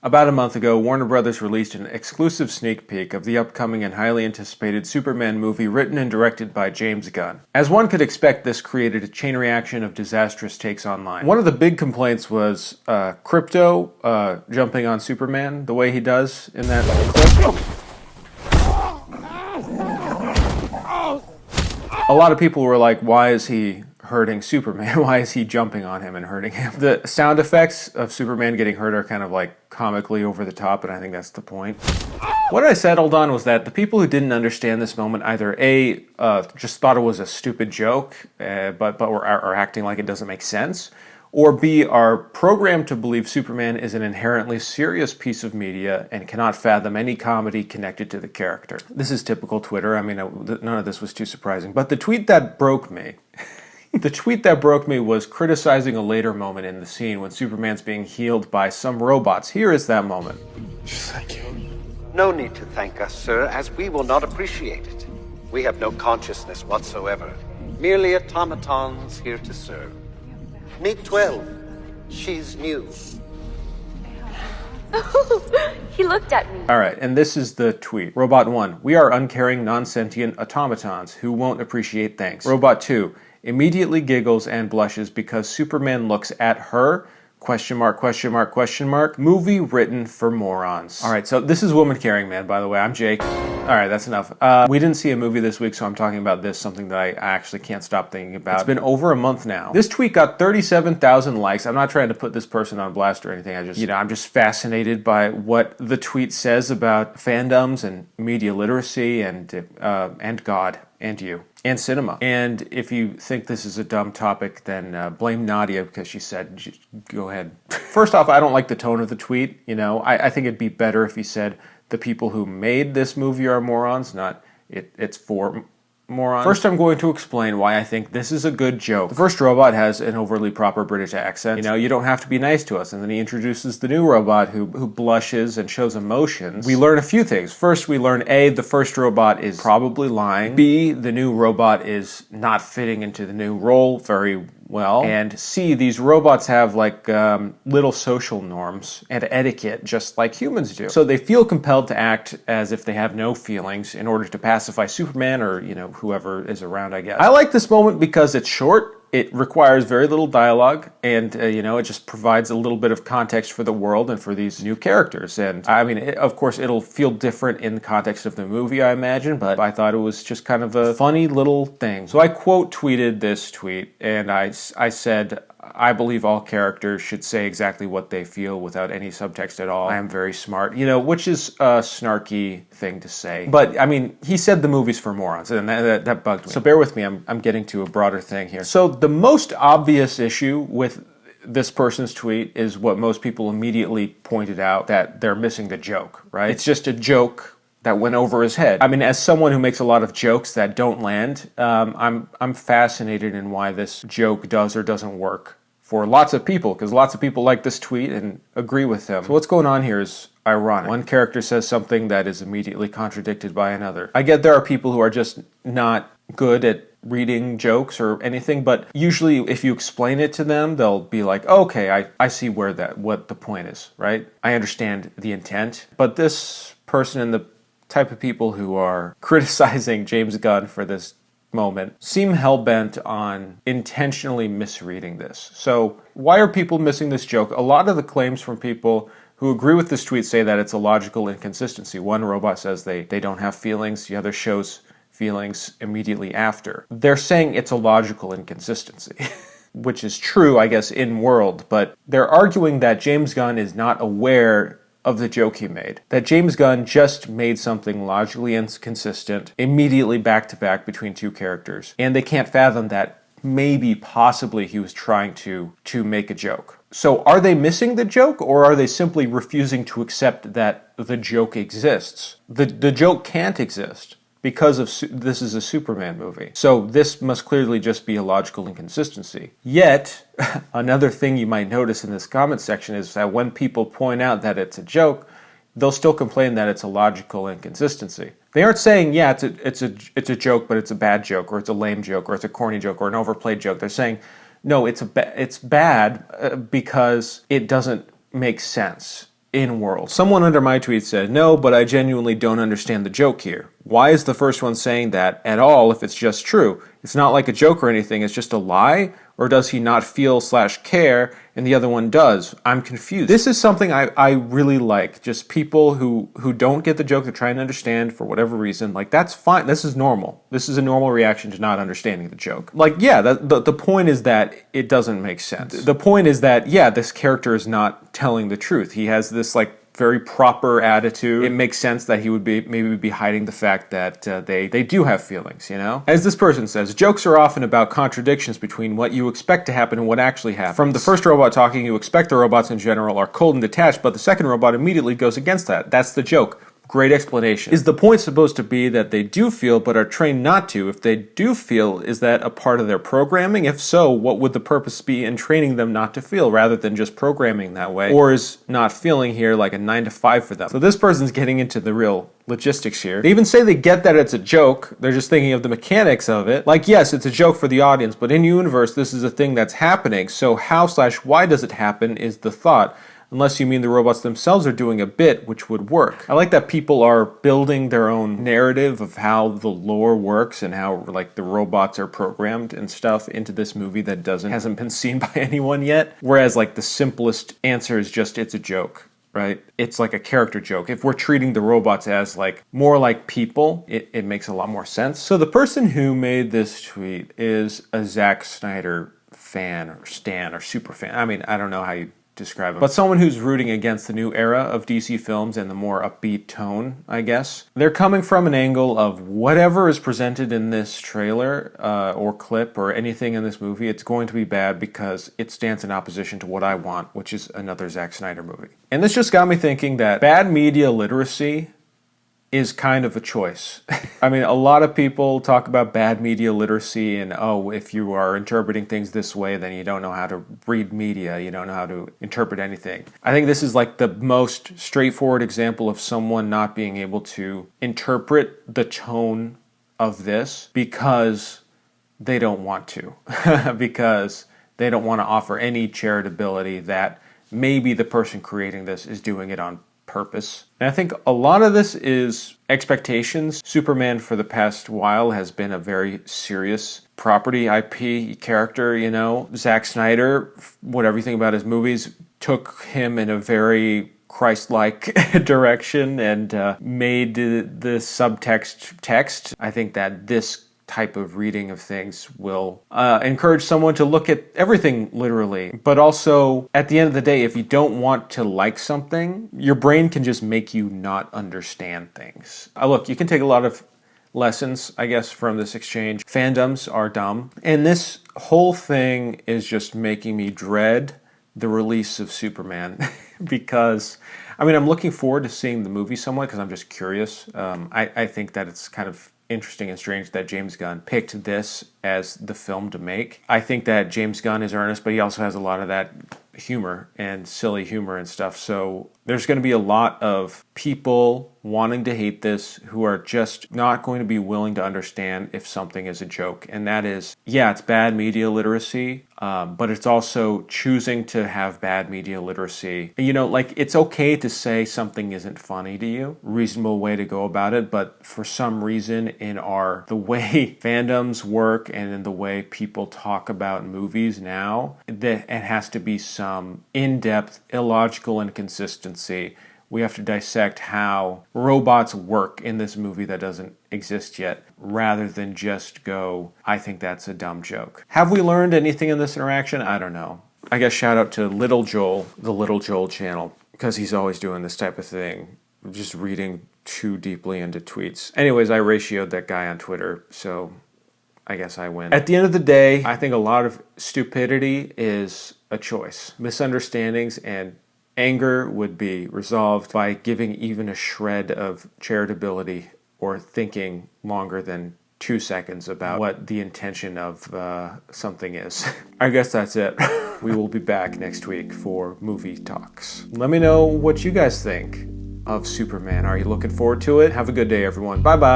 About a month ago, Warner Brothers released an exclusive sneak peek of the upcoming and highly anticipated Superman movie written and directed by James Gunn. As one could expect, this created a chain reaction of disastrous takes online. One of the big complaints was Crypto jumping on Superman the way he does in that clip. A lot of people were like, why is he hurting Superman? Why is he jumping on him and hurting him? The sound effects of Superman getting hurt are kind of like comically over the top, and I think that's the point. What I settled on was that the people who didn't understand this moment either just thought it was a stupid joke, but are acting like it doesn't make sense, or B, are programmed to believe Superman is an inherently serious piece of media and cannot fathom any comedy connected to the character. This is typical Twitter. I mean, none of this was too surprising. But the tweet that broke me was criticizing a later moment in the scene when Superman's being healed by some robots. Here is that moment. Thank you. No need to thank us, sir, as we will not appreciate it. We have no consciousness whatsoever. Merely automatons here to serve. Meet 12. She's new. He looked at me. All right, and this is the tweet. Robot 1, we are uncaring, non-sentient automatons who won't appreciate thanks. Robot 2, immediately giggles and blushes because Superman looks at her, question mark, question mark, question mark. Movie written for morons. All right, so this is Woman Caring Man, by the way. I'm Jake. All right, that's enough. We didn't see a movie this week, so I'm talking about this, something that I actually can't stop thinking about. It's been over a month now. This tweet got 37,000 likes. I'm not trying to put this person on blast or anything. I'm just fascinated by what the tweet says about fandoms and media literacy and God and you. And cinema. And if you think this is a dumb topic, then blame Nadia because she said, go ahead. First off, I don't like the tone of the tweet. I think it'd be better if he said, the people who made this movie are morons, not it's for morons. First, I'm going to explain why I think this is a good joke. The first robot has an overly proper British accent. You don't have to be nice to us. And then he introduces the new robot who blushes and shows emotions. We learn a few things. First, we learn A, the first robot is probably lying. B, the new robot is not fitting into the new role very well. And C, these robots have little social norms and etiquette just like humans do. So they feel compelled to act as if they have no feelings in order to pacify Superman or, whoever is around, I guess. I like this moment because it's short. It requires very little dialogue, and it just provides a little bit of context for the world and for these new characters. And I mean, of course, it'll feel different in the context of the movie, I imagine, but I thought it was just kind of a funny little thing. So I quote tweeted this tweet, and I said, I believe all characters should say exactly what they feel without any subtext at all. I am very smart, which is a snarky thing to say. But, I mean, he said the movie's for morons, and that bugged me. So bear with me, I'm getting to a broader thing here. So the most obvious issue with this person's tweet is what most people immediately pointed out, that they're missing the joke, right? It's just a joke that went over his head. I mean, as someone who makes a lot of jokes that don't land, I'm fascinated in why this joke does or doesn't work for lots of people, because lots of people like this tweet and agree with him. So what's going on here is ironic. One character says something that is immediately contradicted by another. I get there are people who are just not good at reading jokes or anything, but usually if you explain it to them, they'll be like, okay, I see what the point is, right? I understand the intent. But this person and the type of people who are criticizing James Gunn for this moment seem hell-bent on intentionally misreading this. So why are people missing this joke? A lot of the claims from people who agree with this tweet say that it's a logical inconsistency. One robot says they don't have feelings, the other shows feelings immediately after. They're saying it's a logical inconsistency, which is true, I guess, in world, but they're arguing that James Gunn is not aware of the joke he made. That James Gunn just made something logically inconsistent immediately back to back between two characters. And they can't fathom that maybe, possibly, he was trying to make a joke. So are they missing the joke, or are they simply refusing to accept that the joke exists? The joke can't exist because this is a Superman movie. So this must clearly just be a logical inconsistency. Yet, another thing you might notice in this comment section is that when people point out that it's a joke, they'll still complain that it's a logical inconsistency. They aren't saying, yeah, it's a joke, but it's a bad joke, or it's a lame joke, or it's a corny joke, or an overplayed joke. They're saying, no, it's bad because it doesn't make sense. in-world. Someone under my tweet said, no, but I genuinely don't understand the joke here. Why is the first one saying that at all if it's just true? It's not like a joke or anything, it's just a lie? Or does he not feel/care and the other one does? I'm confused. This is something I really like. Just people who don't get the joke, they're trying to understand for whatever reason. Like, that's fine. This is normal. This is a normal reaction to not understanding the joke. Like, yeah, the point is that it doesn't make sense. The point is that, yeah, this character is not telling the truth. He has this, like, very proper attitude. It makes sense that he would maybe be hiding the fact that they do have feelings, you know? As this person says, jokes are often about contradictions between what you expect to happen and what actually happens. From the first robot talking, you expect the robots in general are cold and detached, but the second robot immediately goes against that. That's the joke. Great explanation. Is the point supposed to be that they do feel but are trained not to? If they do feel, is that a part of their programming? If so, what would the purpose be in training them not to feel rather than just programming that way? Or is not feeling here like a 9 to 5 for them? So this person's getting into the real logistics here. They even say they get that it's a joke. They're just thinking of the mechanics of it. Like, yes, it's a joke for the audience, but in universe, this is a thing that's happening. So how/why does it happen is the thought. Unless you mean the robots themselves are doing a bit, which would work. I like that people are building their own narrative of how the lore works and how, like, the robots are programmed and stuff into this movie that hasn't been seen by anyone yet. Whereas, like, the simplest answer is just, it's a joke, right? It's like a character joke. If we're treating the robots as, like, more like people, it makes a lot more sense. So the person who made this tweet is a Zack Snyder fan or stan or super fan. I mean, I don't know how you describe him. But someone who's rooting against the new era of DC films and the more upbeat tone, I guess. They're coming from an angle of whatever is presented in this trailer or clip or anything in this movie, it's going to be bad because it stands in opposition to what I want, which is another Zack Snyder movie. And this just got me thinking that bad media literacy is kind of a choice. I mean, a lot of people talk about bad media literacy and, oh, if you are interpreting things this way, then you don't know how to read media, you don't know how to interpret anything. I think this is like the most straightforward example of someone not being able to interpret the tone of this because they don't want to, because they don't want to offer any charitability that maybe the person creating this is doing it on purpose. And I think a lot of this is expectations. Superman for the past while has been a very serious property, IP character, you know. Zack Snyder, whatever you think about his movies, took him in a very Christ-like direction and made the subtext text. I think that this type of reading of things will encourage someone to look at everything literally. But also, at the end of the day, if you don't want to like something, your brain can just make you not understand things. Look, you can take a lot of lessons, I guess, from this exchange. Fandoms are dumb. And this whole thing is just making me dread the release of Superman because, I mean, I'm looking forward to seeing the movie somewhat because I'm just curious. I think that it's kind of interesting and strange that James Gunn picked this as the film to make. I think that James Gunn is earnest, but he also has a lot of that humor and silly humor and stuff. So there's going to be a lot of people wanting to hate this who are just not going to be willing to understand if something is a joke. And that is, yeah, it's bad media literacy, but it's also choosing to have bad media literacy. You know, like, it's okay to say something isn't funny to you, reasonable way to go about it, but for some reason in the way fandoms work and in the way people talk about movies now, it has to be some in-depth, illogical inconsistency. We have to dissect how robots work in this movie that doesn't exist yet, rather than just go, I think that's a dumb joke. Have we learned anything in this interaction? I don't know. I guess shout out to Little Joel, the Little Joel channel, because he's always doing this type of thing, just reading too deeply into tweets. Anyways, I ratioed that guy on Twitter, so I guess I win. At the end of the day, I think a lot of stupidity is a choice. Misunderstandings and anger would be resolved by giving even a shred of charitability or thinking longer than 2 seconds about what the intention of something is. I guess that's it. We will be back next week for movie talks. Let me know what you guys think of Superman. Are you looking forward to it? Have a good day, everyone. Bye-bye.